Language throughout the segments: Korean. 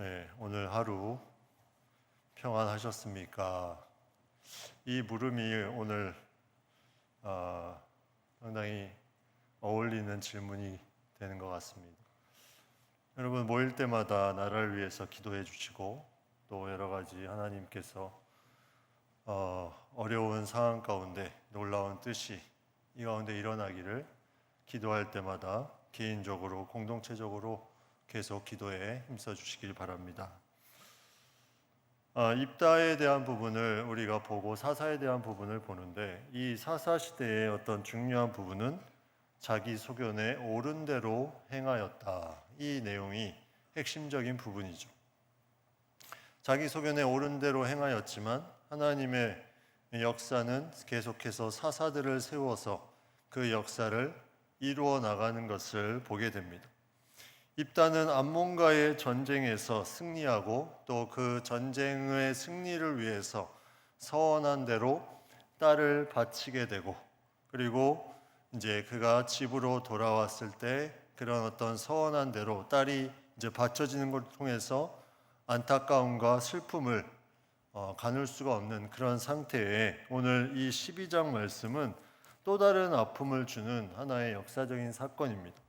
네, 오늘 하루 평안하셨습니까? 이 물음이 오늘 상당히 어울리는 질문이 되는 것 같습니다. 여러분 모일 때마다 나라를 위해서 기도해 주시고 또 여러 가지 하나님께서 어려운 상황 가운데 놀라운 뜻이 이 가운데 일어나기를 기도할 때마다 개인적으로 공동체적으로 계속 기도에 힘써 주시길 바랍니다. 입다에 대한 부분을 우리가 보고 사사에 대한 부분을 보는데 이 사사 시대의 어떤 중요한 부분은 자기 소견에 옳은 대로 행하였다. 이 내용이 핵심적인 부분이죠. 자기 소견에 옳은 대로 행하였지만 하나님의 역사는 계속해서 사사들을 세워서 그 역사를 이루어 나가는 것을 보게 됩니다. 입다는 암몬과의 전쟁에서 승리하고 또 그 전쟁의 승리를 위해서 서원한 대로 딸을 바치게 되고 그리고 이제 그가 집으로 돌아왔을 때 그런 어떤 서원한 대로 딸이 이제 바쳐지는 걸 통해서 안타까움과 슬픔을 가눌 수가 없는 그런 상태에 오늘 이 12장 말씀은 또 다른 아픔을 주는 하나의 역사적인 사건입니다.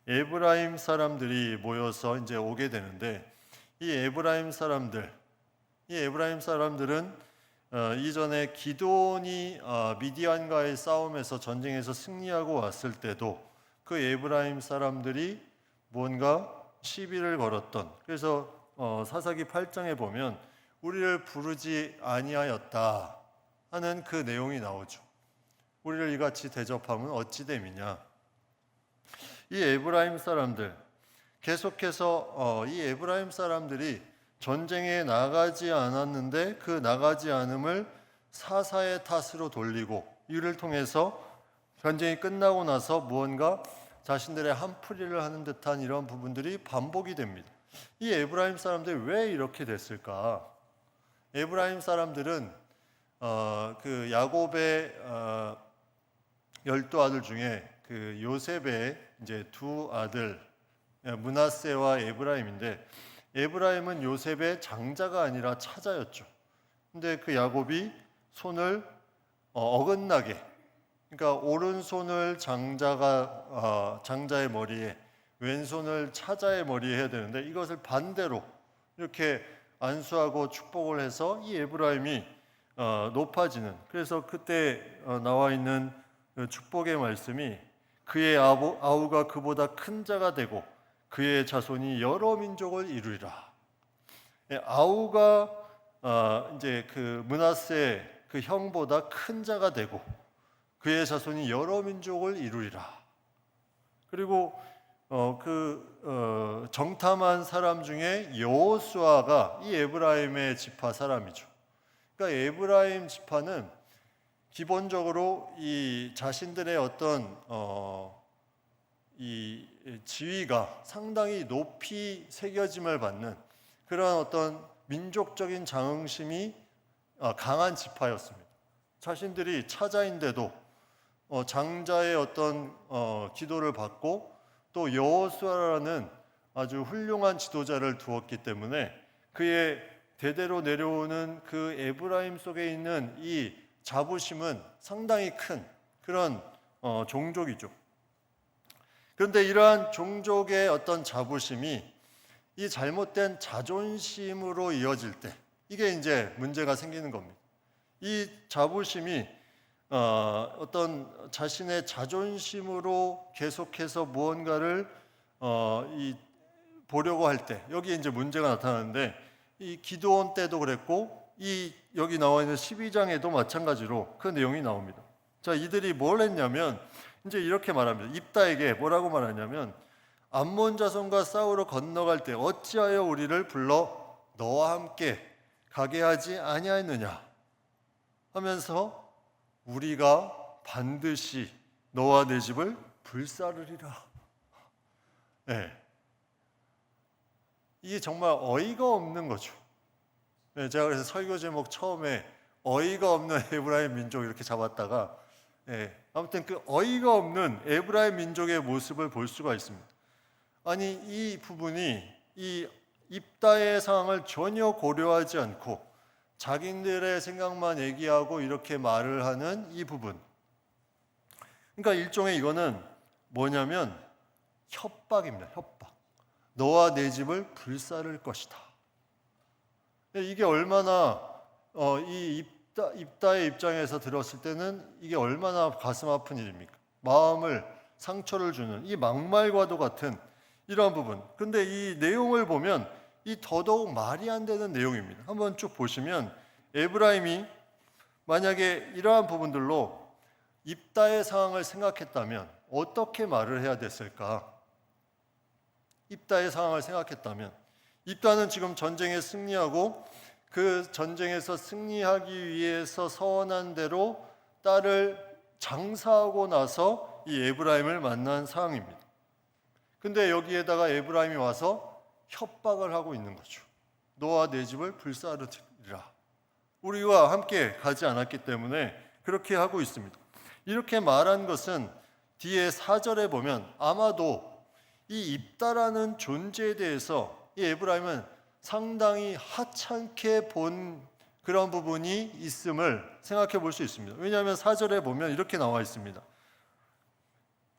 에브라임 사람들이 모여서 이제 오게 되는데 이 에브라임 사람들은 이전에 기드온이 미디안과의 싸움에서 전쟁에서 승리하고 왔을 때도 그 에브라임 사람들이 뭔가 시비를 걸었던, 그래서 사사기 8장에 보면 우리를 부르지 아니하였다 하는 그 내용이 나오죠. 우리를 이같이 대접함은 어찌 됨이냐. 이 에브라임 사람들 계속해서 이 에브라임 사람들이 전쟁에 나가지 않았는데 그 나가지 않음을 사사의 탓으로 돌리고 이를 통해서 전쟁이 끝나고 나서 무언가 자신들의 한풀이를 하는 듯한 이런 부분들이 반복이 됩니다. 이 에브라임 사람들이 왜 이렇게 됐을까? 에브라임 사람들은 그 야곱의 12아들 중에 그 요셉의 이제 두 아들 므낫세와 에브라임인데 에브라임은 요셉의 장자가 아니라 차자였죠. 근데 그 야곱이 손을 어긋나게, 그러니까 오른손을 장자의 머리에 왼손을 차자의 머리에 해야 되는데 이것을 반대로 이렇게 안수하고 축복을 해서 이 에브라임이 높아지는, 그래서 그때 나와 있는 축복의 말씀이 그의 아우가 그보다 큰 자가 되고 그의 자손이 여러 민족을 이루리라. 아우가 이제 그 므낫세 그 형보다 큰 자가 되고 그의 자손이 여러 민족을 이루리라. 그리고 정탐한 사람 중에 여호수아가 이 에브라임의 지파 사람이죠. 그러니까 에브라임 지파는 기본적으로 이 자신들의 어떤 이 지위가 상당히 높이 새겨짐을 받는 그런 어떤 민족적인 자긍심이 강한 지파였습니다. 자신들이 차자인데도 장자의 어떤 기도를 받고 또 여호수아라는 아주 훌륭한 지도자를 두었기 때문에 그의 대대로 내려오는 그 에브라임 속에 있는 이 자부심은 상당히 큰 그런 종족이죠. 그런데 이러한 종족의 어떤 자부심이 이 잘못된 자존심으로 이어질 때 이게 이제 문제가 생기는 겁니다. 이 자부심이 어떤 자신의 자존심으로 계속해서 무언가를 보려고 할 때 여기 이제 문제가 나타나는데 이 기드온 때도 그랬고 여기 나와 있는 12장에도 마찬가지로 그 내용이 나옵니다. 자, 이들이 뭘 했냐면 이제 이렇게 말합니다. 입다에게 뭐라고 말하냐면 암몬 자손과 싸우러 건너갈 때 어찌하여 우리를 불러 너와 함께 가게 하지 아니하였느냐 하면서 우리가 반드시 너와 내 집을 불사르리라. 네. 이게 정말 어이가 없는 거죠. 네, 제가 그래서 설교 제목 처음에 어이가 없는 에브라임 민족 이렇게 잡았다가 아무튼 그 어이가 없는 에브라임 민족의 모습을 볼 수가 있습니다. 아니 이 부분이 이 입다의 상황을 전혀 고려하지 않고 자기들의 생각만 얘기하고 이렇게 말을 하는 이 부분. 그러니까 일종의 이거는 뭐냐면 협박입니다. 협박. 너와 내 집을 불사를 것이다. 이게 얼마나 이 입다의 입장에서 들었을 때는 이게 얼마나 가슴 아픈 일입니까? 마음을 상처를 주는 이 막말과도 같은 이러한 부분. 근데 이 내용을 보면 이 더더욱 말이 안 되는 내용입니다. 한번 쭉 보시면 에브라임이 만약에 이러한 부분들로 입다의 상황을 생각했다면 어떻게 말을 해야 됐을까? 입다의 상황을 생각했다면 입다는 지금 전쟁에 승리하고 그 전쟁에서 승리하기 위해서 서원한 대로 딸을 장사하고 나서 이 에브라임을 만난 상황입니다. 근데 여기에다가 에브라임이 와서 협박을 하고 있는 거죠. 너와 내 집을 불사르리라. 우리와 함께 가지 않았기 때문에 그렇게 하고 있습니다. 이렇게 말한 것은 뒤에 4절에 보면 아마도 이 입다라는 존재에 대해서 이 에브라임은 상당히 하찮게 본 그런 부분이 있음을 생각해 볼 수 있습니다. 왜냐하면 4절에 보면 이렇게 나와 있습니다.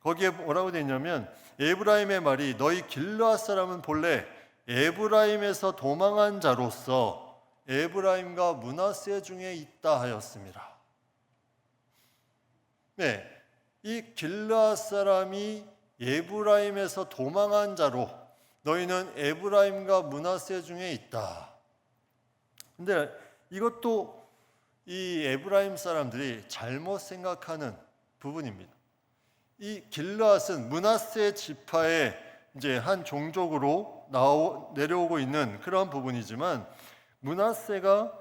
거기에 뭐라고 되어 있냐면 에브라임의 말이 너희 길르앗 사람은 본래 에브라임에서 도망한 자로서 에브라임과 므낫세 중에 있다 하였습니다. 네, 이 길르앗 사람이 에브라임에서 도망한 자로 너희는 에브라임과 므낫세 중에 있다. 근데 이것도 이 에브라임 사람들이 잘못 생각하는 부분입니다. 이 길르앗은 므낫세 지파의 이제 한 종족으로 내려오고 있는 그런 부분이지만 므낫세가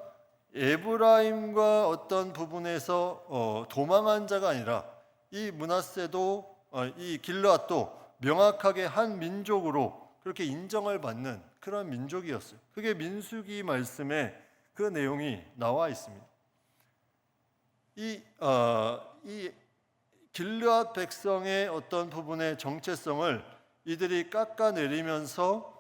에브라임과 어떤 부분에서 도망한 자가 아니라 이 므낫세도 이 길르앗도 명확하게 한 민족으로 그렇게 인정을 받는 그런 민족이었어요. 그게 민수기 말씀에 그 내용이 나와 있습니다. 이 길르앗 백성의 어떤 부분의 정체성을 이들이 깎아내리면서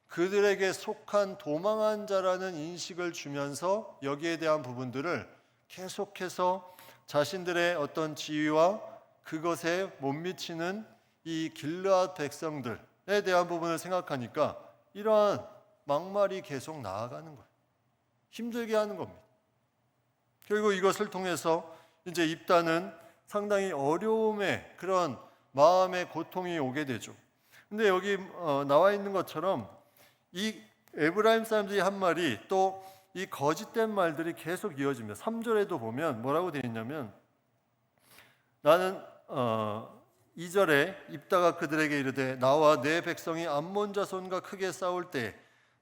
그들에게 속한 도망한 자라는 인식을 주면서 여기에 대한 부분들을 계속해서 자신들의 어떤 지위와 그것에 못 미치는 이 길르앗 백성들에 대한 부분을 생각하니까 이러한 막말이 계속 나아가는 거예요. 힘들게 하는 겁니다. 그리고 이것을 통해서 이제 입다는 상당히 어려움의 그런 마음의 고통이 오게 되죠. 근데 여기 나와 있는 것처럼 이 에브라임 사람들이 한 말이 또 이 거짓된 말들이 계속 이어집니다. 3절에도 보면 뭐라고 되어 있냐면 나는 2절에 입다가 그들에게 이르되 나와 내 백성이 암몬 자손과 크게 싸울 때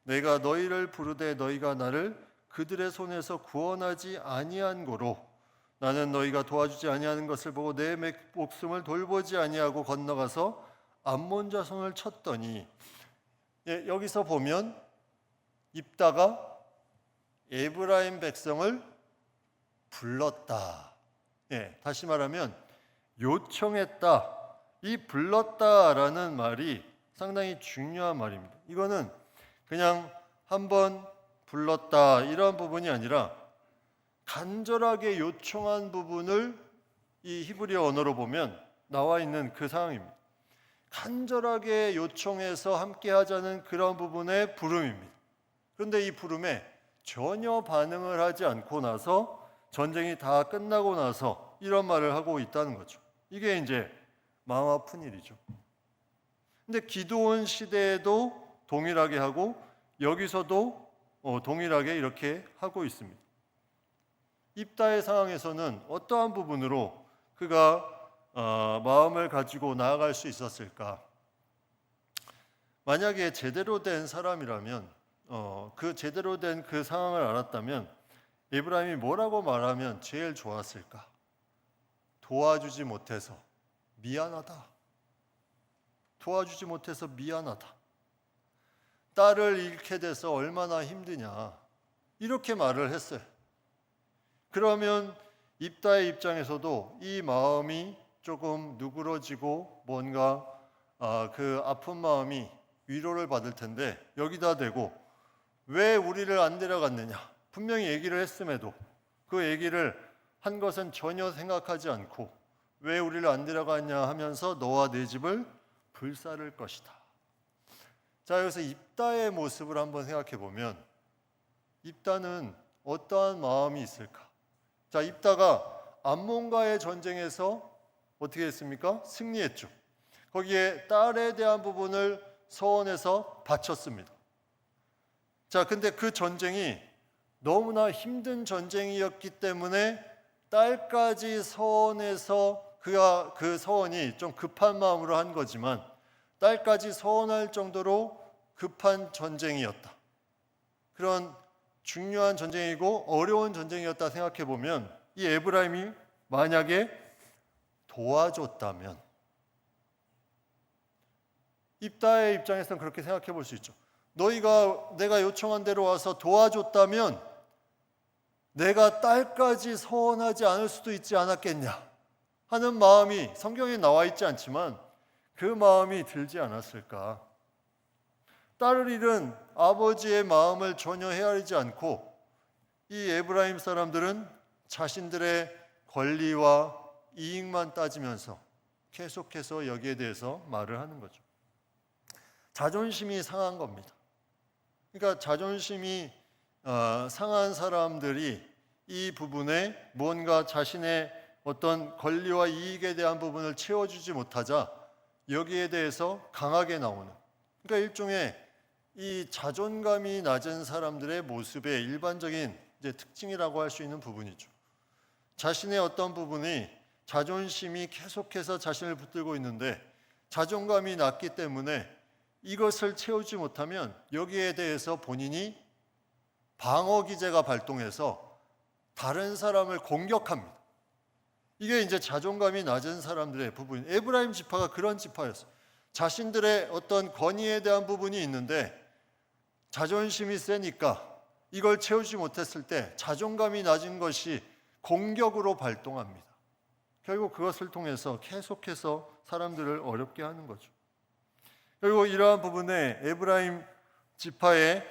내가 너희를 부르되 너희가 나를 그들의 손에서 구원하지 아니한 고로 나는 너희가 도와주지 아니하는 것을 보고 내 목숨을 돌보지 아니하고 건너가서 암몬 자손을 쳤더니 여기서 보면 입다가 에브라임 백성을 불렀다. 다시 말하면 요청했다. 이 불렀다라는 말이 상당히 중요한 말입니다. 이거는 그냥 한번 불렀다 이런 부분이 아니라 간절하게 요청한 부분을 이 히브리어 언어로 보면 나와 있는 그 상황입니다. 간절하게 요청해서 함께 하자는 그런 부분의 부름입니다. 그런데 이 부름에 전혀 반응을 하지 않고 나서 전쟁이 다 끝나고 나서 이런 말을 하고 있다는 거죠. 이게 이제 마음 아픈 일이죠. 근데 기드온 시대에도 동일하게 하고 여기서도 동일하게 이렇게 하고 있습니다. 입다의 상황에서는 어떠한 부분으로 그가 마음을 가지고 나아갈 수 있었을까? 만약에 제대로 된 사람이라면 그 제대로 된 그 상황을 알았다면 에브라임이 뭐라고 말하면 제일 좋았을까? 도와주지 못해서 미안하다. 도와주지 못해서 미안하다. 딸을 잃게 돼서 얼마나 힘드냐. 이렇게 말을 했어요. 그러면 입다의 입장에서도 이 마음이 조금 누그러지고 뭔가 그 아픈 마음이 위로를 받을 텐데 여기다 대고 왜 우리를 안 데려갔느냐? 분명히 얘기를 했음에도 그 얘기를 한 것은 전혀 생각하지 않고 왜 우리를 안 데려갔냐 하면서 너와 내 집을 불사를 것이다. 자, 여기서 입다의 모습을 한번 생각해 보면 입다는 어떠한 마음이 있을까? 자, 입다가 암몬과의 전쟁에서 어떻게 했습니까? 승리했죠. 거기에 딸에 대한 부분을 서원해서 바쳤습니다. 자, 근데 그 전쟁이 너무나 힘든 전쟁이었기 때문에 딸까지 서원해서 그가 그 서원이 좀 급한 마음으로 한 거지만 딸까지 서원할 정도로 급한 전쟁이었다. 그런 중요한 전쟁이고 어려운 전쟁이었다 생각해 보면 이 에브라임이 만약에 도와줬다면 입다의 입장에서는 그렇게 생각해 볼 수 있죠. 너희가 내가 요청한 대로 와서 도와줬다면 내가 딸까지 서원하지 않을 수도 있지 않았겠냐 하는 마음이 성경에 나와 있지 않지만 그 마음이 들지 않았을까. 딸을 잃은 아버지의 마음을 전혀 헤아리지 않고 이 에브라임 사람들은 자신들의 권리와 이익만 따지면서 계속해서 여기에 대해서 말을 하는 거죠. 자존심이 상한 겁니다. 그러니까 자존심이 상한 사람들이 이 부분에 무언가 자신의 어떤 권리와 이익에 대한 부분을 채워주지 못하자 여기에 대해서 강하게 나오는, 그러니까 일종의 이 자존감이 낮은 사람들의 모습의 일반적인 이제 특징이라고 할 수 있는 부분이죠. 자신의 어떤 부분이 자존심이 계속해서 자신을 붙들고 있는데 자존감이 낮기 때문에 이것을 채우지 못하면 여기에 대해서 본인이 방어 기제가 발동해서 다른 사람을 공격합니다. 이게 이제 자존감이 낮은 사람들의 부분. 에브라임 지파가 그런 지파였어요. 자신들의 어떤 권위에 대한 부분이 있는데 자존심이 세니까 이걸 채우지 못했을 때 자존감이 낮은 것이 공격으로 발동합니다. 결국 그것을 통해서 계속해서 사람들을 어렵게 하는 거죠. 그리고 이러한 부분에 에브라임 지파의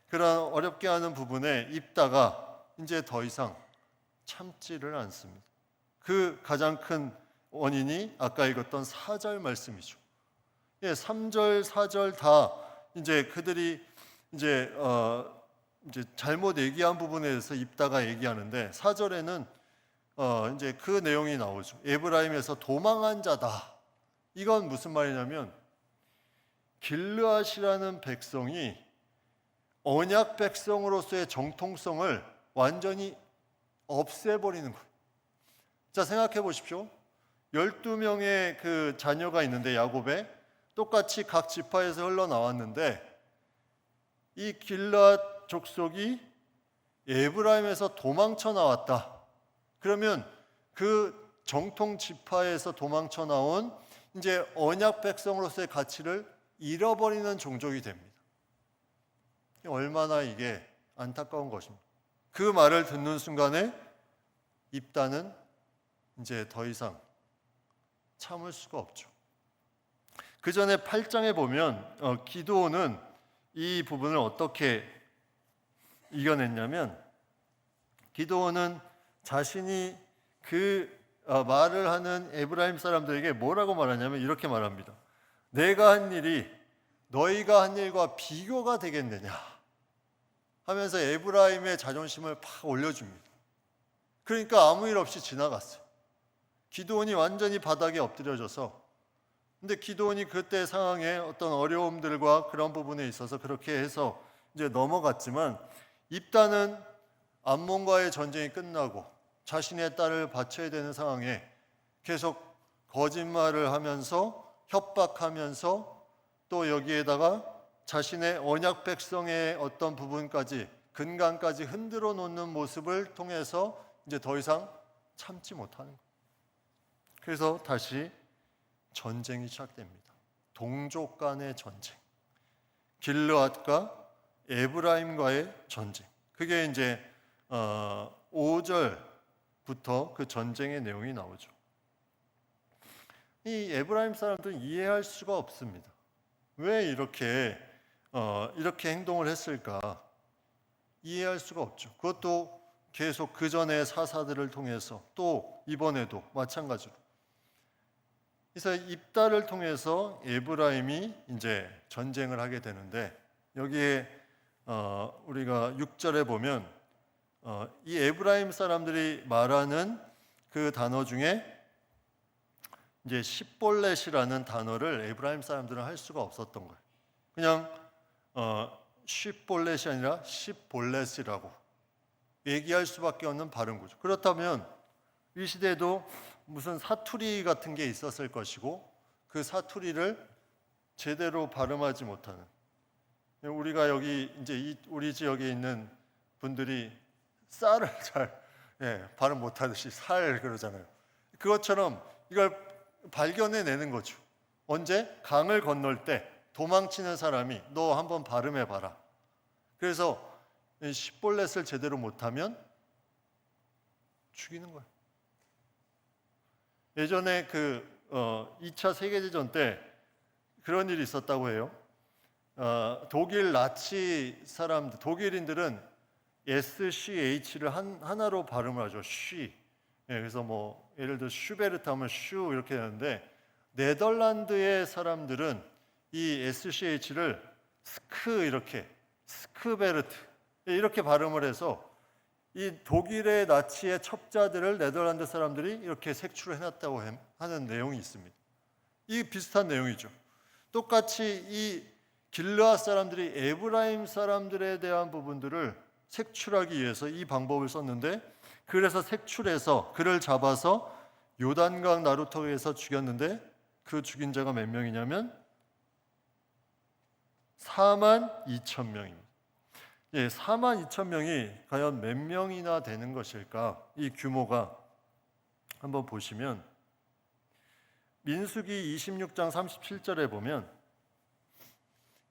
그런 어렵게 하는 부분에 입다가 이제 더 이상 참지를 않습니다. 그 가장 큰 원인이 아까 읽었던 4절 말씀이죠. 3절, 4절 다 이제 그들이 이제 잘못 얘기한 부분에 대해서 입다가 얘기하는데 4절에는 이제 그 내용이 나오죠. 에브라임에서 도망한 자다. 이건 무슨 말이냐면 길르앗이라는 백성이 언약 백성으로서의 정통성을 완전히 없애버리는 거예요. 자, 생각해 보십시오. 12명의 그 자녀가 있는데 야곱에 똑같이 각 지파에서 흘러나왔는데 이 길르앗 족속이 에브라임에서 도망쳐 나왔다. 그러면 그 정통 지파에서 도망쳐 나온 이제 언약 백성으로서의 가치를 잃어버리는 종족이 됩니다. 얼마나 이게 안타까운 것입니다. 그 말을 듣는 순간에 입다는 이제 더 이상 참을 수가 없죠. 그 전에 8장에 보면 기드온은 이 부분을 어떻게 이겨냈냐면 기드온은 자신이 그 말을 하는 에브라임 사람들에게 뭐라고 말하냐면 이렇게 말합니다. 내가 한 일이 너희가 한 일과 비교가 되겠느냐 하면서 에브라임의 자존심을 팍 올려줍니다. 그러니까 아무 일 없이 지나갔어요. 기드온이 완전히 바닥에 엎드려져서, 근데 기드온이 그때 상황에 어떤 어려움들과 그런 부분에 있어서 그렇게 해서 이제 넘어갔지만 입다는 암몬과의 전쟁이 끝나고 자신의 딸을 바쳐야 되는 상황에 계속 거짓말을 하면서 협박하면서 또 여기에다가 자신의 언약 백성의 어떤 부분까지 근간까지 흔들어 놓는 모습을 통해서 이제 더 이상 참지 못하는 거예요. 그래서 다시 전쟁이 시작됩니다. 동족 간의 전쟁. 길르앗과 에브라임과의 전쟁. 그게 이제 5절부터 그 전쟁의 내용이 나오죠. 이 에브라임 사람들은 이해할 수가 없습니다. 왜 이렇게 행동을 했을까? 이해할 수가 없죠. 그것도 계속 그 전에 사사들을 통해서 또 이번에도 마찬가지로. 그래서 입다를 통해서 에브라임이 이제 전쟁을 하게 되는데 여기에 우리가 6절에 보면 이 에브라임 사람들이 말하는 그 단어 중에 이제 십볼렛이라는 단어를 에브라임 사람들은 할 수가 없었던 거예요. 그냥 십볼렛이 아니라 십볼렛이라고 얘기할 수밖에 없는 발음 구조. 그렇다면 이 시대에도 무슨 사투리 같은 게 있었을 것이고 그 사투리를 제대로 발음하지 못하는, 우리가 여기 이제 우리 지역에 있는 분들이 쌀을 잘 발음 못하듯이 살 그러잖아요. 그것처럼 이걸 발견해내는 거죠. 언제? 강을 건널 때 도망치는 사람이 너 한번 발음해봐라. 그래서 십볼렛을 제대로 못하면 죽이는 거예요. 예전에 2차 세계대전 때 그런 일이 있었다고 해요. 독일 나치 사람들, 독일인들은 SCH를 하나로 발음을 하죠. 쉬. 그래서 뭐 예를 들어 슈베르트 하면 슈 이렇게 되는데 네덜란드의 사람들은 이 SCH를 스크 이렇게 스크베르트 이렇게 발음을 해서 이 독일의 나치의 첩자들을 네덜란드 사람들이 이렇게 색출을 해놨다고 하는 내용이 있습니다. 이 비슷한 내용이죠. 똑같이 이 길르앗 사람들이 에브라임 사람들에 대한 부분들을 색출하기 위해서 이 방법을 썼는데, 그래서 색출해서 그를 잡아서 요단강 나루터에서 죽였는데 그 죽인 자가 몇 명이냐면 42,000명입니다. 42,000명이 과연 몇 명이나 되는 것일까? 이 규모가 한번 보시면 민수기 26장 37절에 보면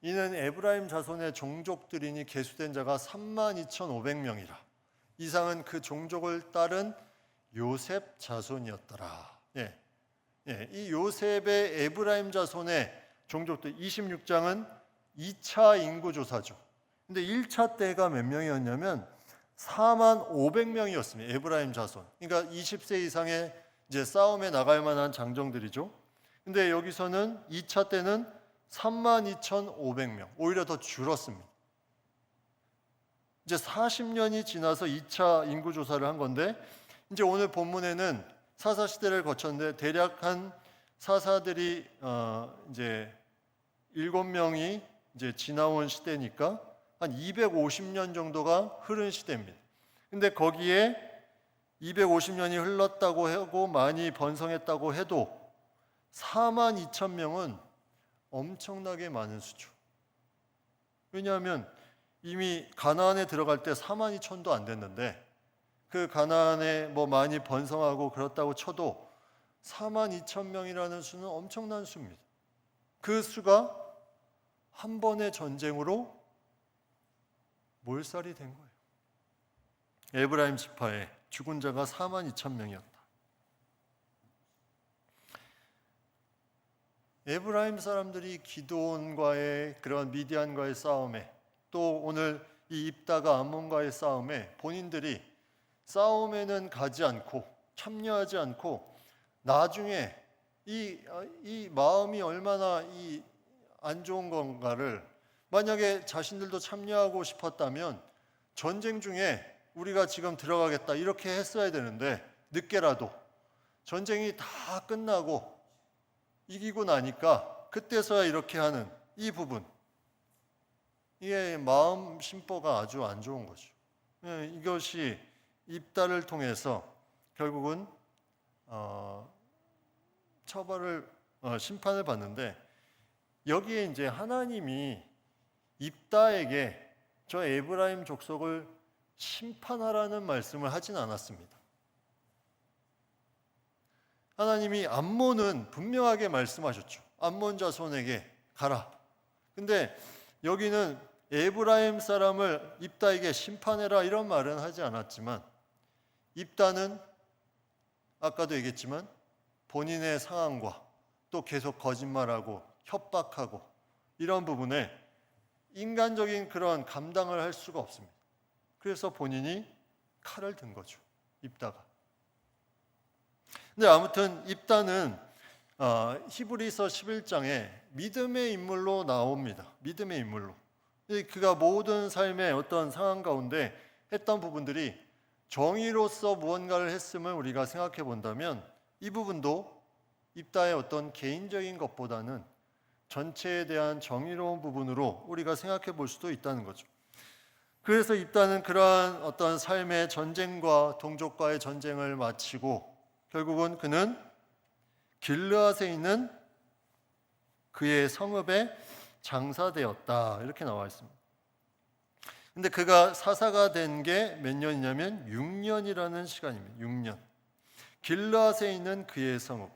이는 에브라임 자손의 종족들이니 계수된 자가 32,500명이라. 이상은 그 종족을 따른 요셉 자손이었더라. 이 요셉의 에브라임 자손의 종족들 26장은 2차 인구조사죠. 근데 1차 때가 몇 명이었냐면 45,000명이었습니다. 에브라임 자손. 그러니까 20세 이상의 이제 싸움에 나갈 만한 장정들이죠. 근데 여기서는 2차 때는 32,500명. 오히려 더 줄었습니다. 이제 40년이 지나서 2차 인구조사를 한 건데, 이제 오늘 본문에는 사사 시대를 거쳤는데 대략 한 사사들이 이제 7명이 이제 지나온 시대니까 한 250년 정도가 흐른 시대입니다. 근데 거기에 250년이 흘렀다고 하고 많이 번성했다고 해도 42,000명은 엄청나게 많은 수죠. 왜냐하면 이미 가나안에 들어갈 때 42,000도 안 됐는데 그 가나안에 뭐 많이 번성하고 그렇다고 쳐도 42,000명이라는 수는 엄청난 수입니다. 그 수가 한 번의 전쟁으로 몰살이 된 거예요. 에브라임 지파에 죽은 자가 42,000명이었다. 에브라임 사람들이 기드온과의 그런 미디안과의 싸움에, 또 오늘 이 입다가 암몬과의 싸움에 본인들이 싸움에는 가지 않고 참여하지 않고 나중에 이 마음이 얼마나 안 좋은 건가를, 만약에 자신들도 참여하고 싶었다면 전쟁 중에 우리가 지금 들어가겠다 이렇게 했어야 되는데 늦게라도 전쟁이 다 끝나고 이기고 나니까 그때서야 이렇게 하는 이 부분, 이게 마음 심보가 아주 안 좋은 거죠. 이것이 입다를 통해서 결국은 처벌을 심판을 받는데, 여기에 이제 하나님이 입다에게 저 에브라임 족속을 심판하라는 말씀을 하진 않았습니다. 하나님이 암몬은 분명하게 말씀하셨죠. 암몬 자손에게 가라. 근데 여기는 에브라임 사람을 입다에게 심판해라 이런 말은 하지 않았지만, 입다는 아까도 얘기했지만 본인의 상황과 또 계속 거짓말하고 협박하고 이런 부분에 인간적인 그런 감당을 할 수가 없습니다. 그래서 본인이 칼을 든 거죠. 입다가. 근데 아무튼 입다는 히브리서 11장에 믿음의 인물로 나옵니다. 믿음의 인물로. 그가 모든 삶의 어떤 상황 가운데 했던 부분들이 정의로서 무언가를 했음을 우리가 생각해 본다면 이 부분도 입다의 어떤 개인적인 것보다는 전체에 대한 정의로운 부분으로 우리가 생각해 볼 수도 있다는 거죠. 그래서 입다는 그러한 어떤 삶의 전쟁과 동족과의 전쟁을 마치고 결국은 그는 길르앗에 있는 그의 성읍에 장사되었다 이렇게 나와 있습니다. 근데 그가 사사가 된 게 몇 년이냐면 6년이라는 시간입니다. 6년. 길르앗에 있는 그의 성읍.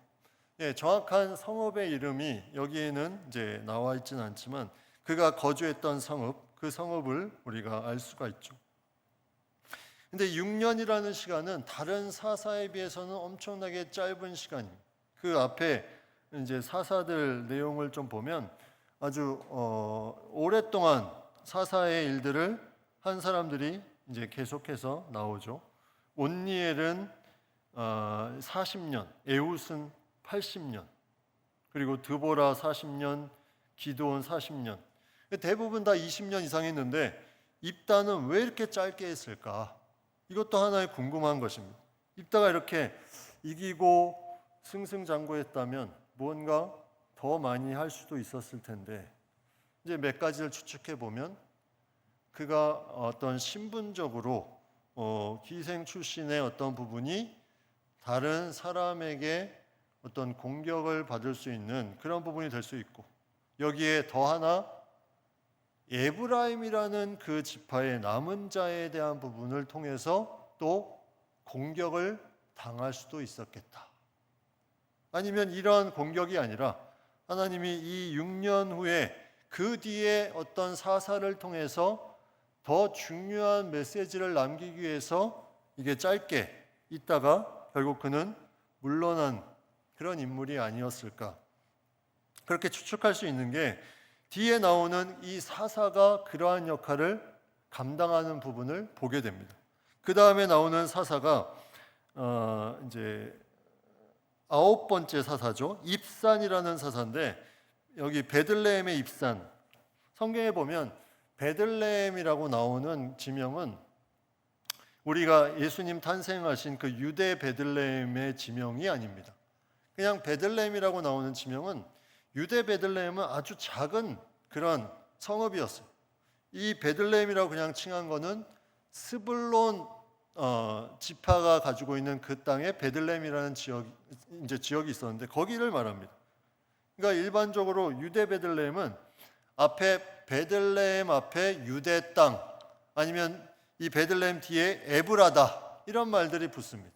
정확한 성읍의 이름이 여기에는 이제 나와 있지는 않지만 그가 거주했던 성읍, 그 성읍을 우리가 알 수가 있죠. 근데 6년이라는 시간은 다른 사사에 비해서는 엄청나게 짧은 시간입니다. 그 앞에 이제 사사들 내용을 좀 보면 아주 오랫동안 사사의 일들을 한 사람들이 이제 계속해서 나오죠. 온니엘은 40년, 에훗은 80년, 그리고 드보라 40년, 기드온 40년. 대부분 다 20년 이상 했는데 입다는 왜 이렇게 짧게 했을까? 이것도 하나의 궁금한 것입니다. 입다가 이렇게 이기고 승승장구했다면 무언가 더 많이 할 수도 있었을 텐데 이제 몇 가지를 추측해 보면 그가 어떤 신분적으로 기생 출신의 어떤 부분이 다른 사람에게 어떤 공격을 받을 수 있는 그런 부분이 될 수 있고 여기에 더 하나 에브라임이라는 그 지파의 남은 자에 대한 부분을 통해서 또 공격을 당할 수도 있었겠다. 아니면 이러한 공격이 아니라 하나님이 이 6년 후에 그 뒤에 어떤 사사를 통해서 더 중요한 메시지를 남기기 위해서 이게 짧게 있다가 결국 그는 물러난 그런 인물이 아니었을까. 그렇게 추측할 수 있는 게 뒤에 나오는 이 사사가 그러한 역할을 감당하는 부분을 보게 됩니다. 그 다음에 나오는 사사가 이제 9번째 사사죠. 입산이라는 사사인데 여기 베들레헴의 입산. 성경에 보면 베들레헴이라고 나오는 지명은 우리가 예수님 탄생하신 그 유대 베들레헴의 지명이 아닙니다. 그냥 베들레헴이라고 나오는 지명은 유대 베들레헴은 아주 작은 그런 성읍이었어요. 이 베들레헴이라고 그냥 칭한 거는 스불론 지파가 가지고 있는 그 땅에 베들레헴이라는 지역이 있었는데 거기를 말합니다. 그러니까 일반적으로 유대 베들레헴은 앞에 베들레헴 앞에 유대 땅 아니면 이 베들레헴 뒤에 에브라다 이런 말들이 붙습니다.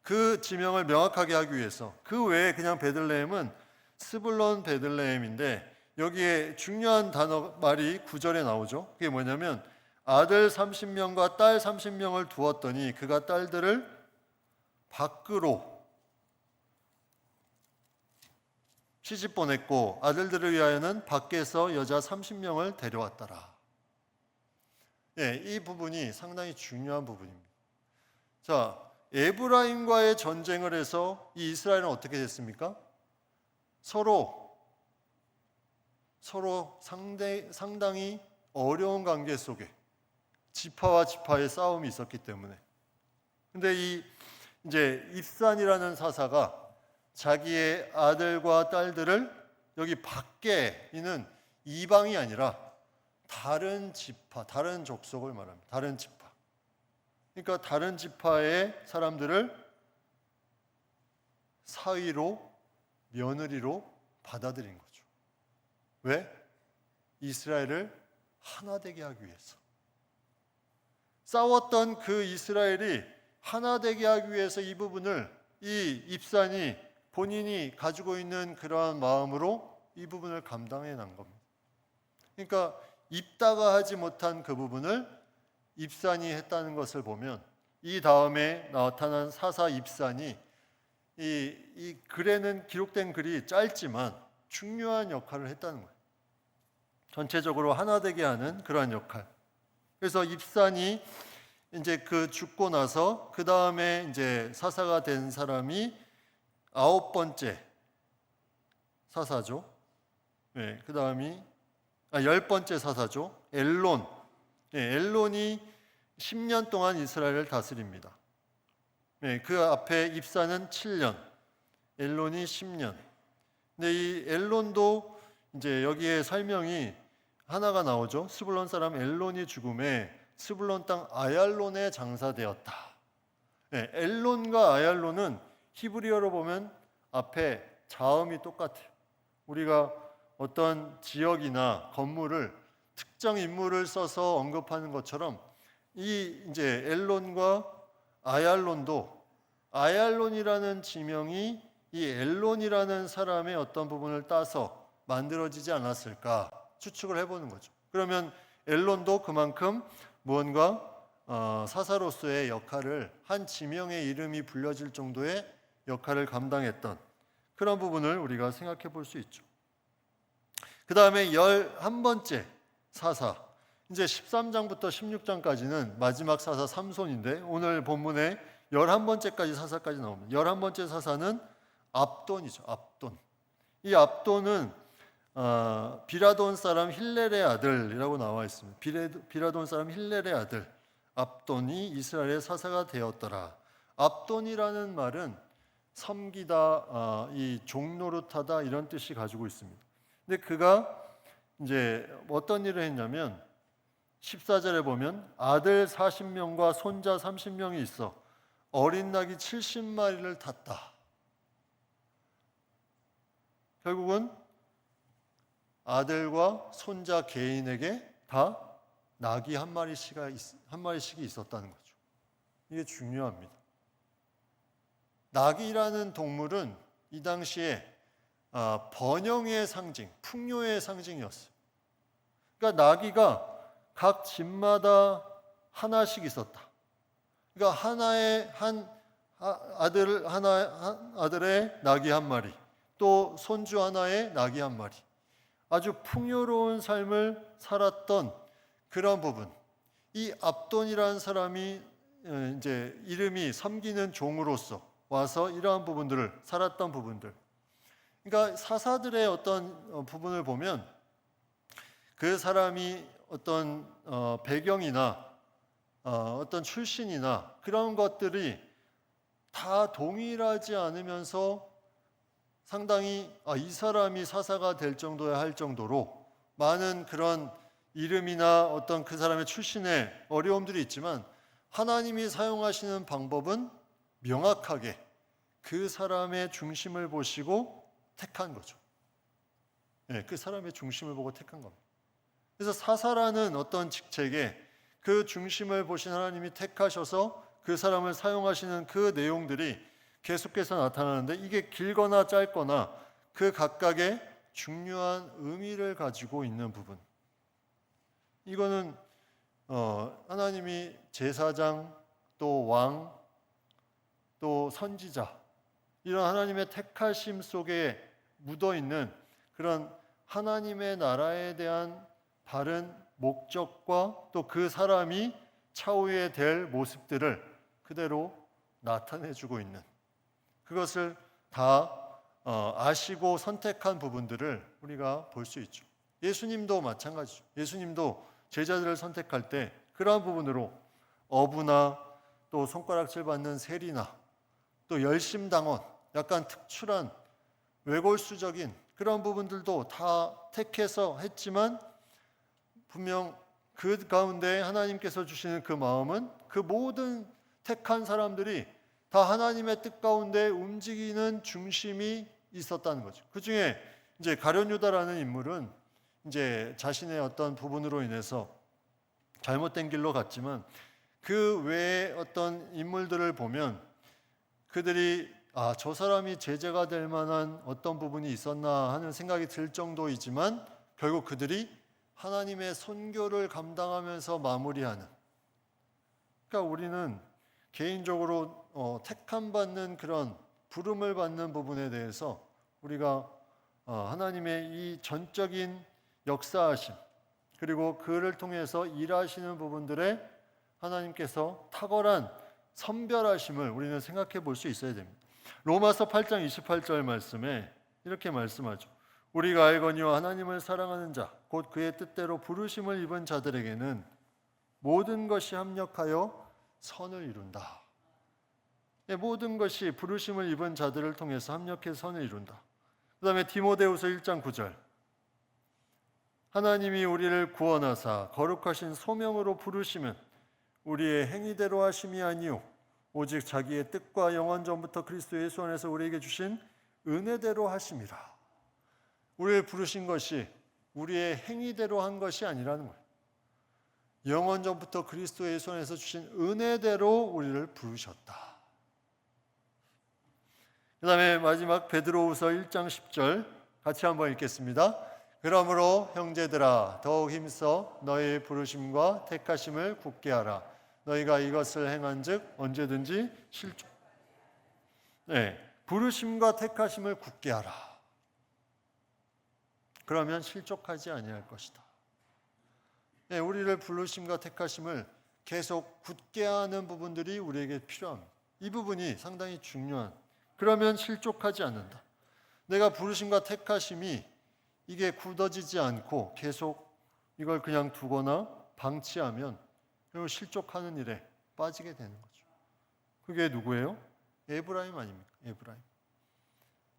그 지명을 명확하게 하기 위해서 그 외에 그냥 베들레헴은 스불론 베들레헴인데 여기에 중요한 단어 말이 9절에 나오죠. 그게 뭐냐면 아들 30명과 딸 30명을 두었더니 그가 딸들을 밖으로 시집 보냈고 아들들을 위하여는 밖에서 여자 30명을 데려왔더라. 이 부분이 상당히 중요한 부분입니다. 자, 에브라임과의 전쟁을 해서 이 이스라엘은 어떻게 됐습니까? 서로 상당히 어려운 관계 속에 지파와 지파의 싸움이 있었기 때문에. 근데 이제 입산이라는 사사가 자기의 아들과 딸들을 여기 밖에 있는 이방이 아니라 다른 지파, 다른 족속을 말합니다. 다른 지파. 그러니까 다른 지파의 사람들을 사위로, 며느리로 받아들인 거죠. 왜? 이스라엘을 하나 되게 하기 위해서. 싸웠던 그 이스라엘이 하나 되게 하기 위해서 이 부분을 이 입산이 본인이 가지고 있는 그러한 마음으로 이 부분을 감당해 난 겁니다. 그러니까 입다가 하지 못한 그 부분을 입산이 했다는 것을 보면 이 다음에 나타난 사사 입산이 이 글에는 기록된 글이 짧지만 중요한 역할을 했다는 거예요. 전체적으로 하나 되게 하는 그러한 역할. 그래서 입산이 이제 그 죽고 나서 그 다음에 이제 사사가 된 사람이 9번째 사사죠. 네, 그 다음이 10번째 사사죠. 엘론. 네, 엘론이 10년 동안 이스라엘을 다스립니다. 네, 그 앞에 입사는 7년, 엘론이 10년. 근데 이 엘론도 이제 여기에 설명이 하나가 나오죠. 스불론 사람 엘론이 죽음에 스불론 땅 아얄론에 장사되었다. 네, 엘론과 아얄론은 히브리어로 보면 앞에 자음이 똑같아요. 우리가 어떤 지역이나 건물을 특정 인물을 써서 언급하는 것처럼 이 이제 엘론과 아얄론도 아얄론이라는 지명이 이 엘론이라는 사람의 어떤 부분을 따서 만들어지지 않았을까 추측을 해보는 거죠. 그러면 엘론도 그만큼 무언가 사사로서의 역할을 한 지명의 이름이 불려질 정도의 역할을 감당했던 그런 부분을 우리가 생각해 볼 수 있죠. 그 다음에 11번째 사사, 이제 13장부터 16장까지는 마지막 사사 삼손인데 오늘 본문에 11번째까지 사사까지 나옵니다. 11번째 사사는 압돈이죠. 압돈. 이 압돈은 비라돈 사람 힐렐의 아들이라고 나와 있습니다. 비라돈 사람 힐렐의 아들 압돈이 이스라엘의 사사가 되었더라. 압돈이라는 말은 섬기다, 이 종노릇하다 이런 뜻이 가지고 있습니다. 근데 그가 이제 어떤 일을 했냐면 14절에 보면 아들 40명과 손자 30명이 있어 어린 낙이 70마리를 탔다. 결국은 아들과 손자 개인에게 다 낙이 한 마리씩이 있었다는 거죠. 이게 중요합니다. 낙이라는 동물은 이 당시에 번영의 상징, 풍요의 상징이었어요. 그러니까 나귀가 각 집마다 하나씩 있었다. 그러니까 한 아들의 낙이 한 마리, 또 손주 하나의 낙이 한 마리. 아주 풍요로운 삶을 살았던 그런 부분. 이 압돈이라는 사람이 이제 이름이 섬기는 종으로서 와서 이러한 부분들을 살았던 부분들. 그러니까 사사들의 어떤 부분을 보면 그 사람이 어떤 배경이나 어떤 출신이나 그런 것들이 다 동일하지 않으면서 상당히 이 사람이 사사가 될 정도야 할 정도로 많은 그런 이름이나 어떤 그 사람의 출신에 어려움들이 있지만 하나님이 사용하시는 방법은 명확하게 그 사람의 중심을 보시고 택한 거죠. 네, 그 사람의 중심을 보고 택한 겁니다. 그래서 사사라는 어떤 직책에 그 중심을 보신 하나님이 택하셔서 그 사람을 사용하시는 그 내용들이 계속해서 나타나는데 이게 길거나 짧거나 그 각각의 중요한 의미를 가지고 있는 부분. 이거는 하나님이 제사장, 또 왕, 또 선지자 이런 하나님의 택하심 속에 묻어있는 그런 하나님의 나라에 대한 바른 목적과 또 그 사람이 차후에 될 모습들을 그대로 나타내주고 있는 그것을 다 아시고 선택한 부분들을 우리가 볼 수 있죠. 예수님도 마찬가지죠. 예수님도 제자들을 선택할 때 그러한 부분으로 어부나 또 손가락질 받는 세리나 또 열심당원 약간 특출한 외골수적인 그런 부분들도 다 택해서 했지만 분명 그 가운데 하나님께서 주시는 그 마음은 그 모든 택한 사람들이 다 하나님의 뜻 가운데 움직이는 중심이 있었다는 거죠. 그 중에 이제 가룟 유다라는 인물은 이제 자신의 어떤 부분으로 인해서 잘못된 길로 갔지만 그 외에 어떤 인물들을 보면 그들이 저 사람이 제재가 될 만한 어떤 부분이 있었나 하는 생각이 들 정도이지만 결국 그들이 하나님의 선교를 감당하면서 마무리하는. 그러니까 우리는 개인적으로 택함 받는 그런 부름을 받는 부분에 대해서 우리가 하나님의 이 전적인 역사하심 그리고 그를 통해서 일하시는 부분들에 하나님께서 탁월한 선별하심을 우리는 생각해 볼 수 있어야 됩니다. 로마서 8장 28절 말씀에 이렇게 말씀하죠. 우리가 알거니와 하나님을 사랑하는 자, 곧 그의 뜻대로 부르심을 입은 자들에게는 모든 것이 합력하여 선을 이룬다. 모든 것이 부르심을 입은 자들을 통해서 합력해서 선을 이룬다. 그 다음에 디모데후서 1장 9절, 하나님이 우리를 구원하사 거룩하신 소명으로 부르시면 우리의 행위대로 하심이 아니요 오직 자기의 뜻과 영원 전부터 그리스도 예수 안에서 우리에게 주신 은혜대로 하심이라. 우리를 부르신 것이 우리의 행위대로 한 것이 아니라는 거예요. 영원 전부터 그리스도 예수 안에서 주신 은혜대로 우리를 부르셨다. 그 다음에 마지막 베드로후서 1장 10절 같이 한번 읽겠습니다. 그러므로 형제들아 더욱 힘써 너희의 부르심과 택하심을 굳게 하라. 너희가 이것을 행한즉 언제든지 실족. 부르심과 택하심을 굳게 하라. 그러면 실족하지 아니할 것이다. 우리를 부르심과 택하심을 계속 굳게 하는 부분들이 우리에게 필요합니다. 이 부분이 상당히 중요한. 그러면 실족하지 않는다. 내가 부르심과 택하심이 이게 굳어지지 않고 계속 이걸 그냥 두거나 방치하면 그리고 실족하는 일에 빠지게 되는 거죠. 그게 누구예요? 에브라임 아닙니까? 에브라임.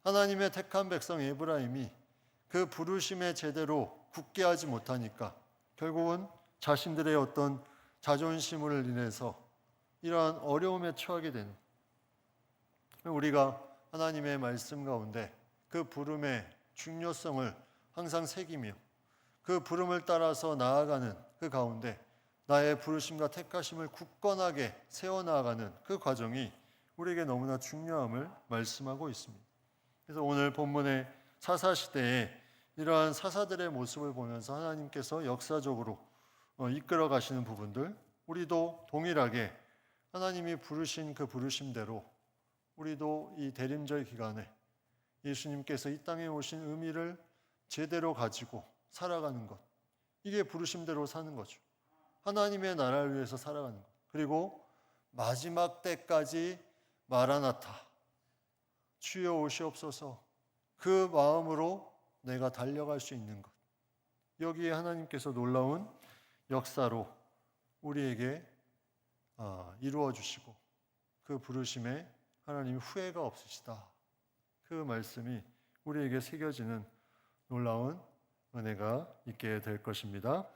하나님의 택한 백성 에브라임이 그 부르심에 제대로 굳게 하지 못하니까 결국은 자신들의 어떤 자존심을 인해서 이러한 어려움에 처하게 되는. 우리가 하나님의 말씀 가운데 그 부름의 중요성을 항상 새기며 그 부름을 따라서 나아가는 그 가운데 나의 부르심과 택하심을 굳건하게 세워나가는 그 과정이 우리에게 너무나 중요함을 말씀하고 있습니다. 그래서 오늘 본문의 사사시대에 이러한 사사들의 모습을 보면서 하나님께서 역사적으로 이끌어 가시는 부분들, 우리도 동일하게 하나님이 부르신 그 부르심대로 우리도 이 대림절 기간에 예수님께서 이 땅에 오신 의미를 제대로 가지고 살아가는 것, 이게 부르심대로 사는 거죠. 하나님의 나라를 위해서 살아가는 것. 그리고 마지막 때까지 마라나타, 주여 오시옵소서, 그 마음으로 내가 달려갈 수 있는 것. 여기에 하나님께서 놀라운 역사로 우리에게 이루어 주시고 그 부르심에 하나님 후회가 없으시다. 그 말씀이 우리에게 새겨지는 놀라운 은혜가 있게 될 것입니다.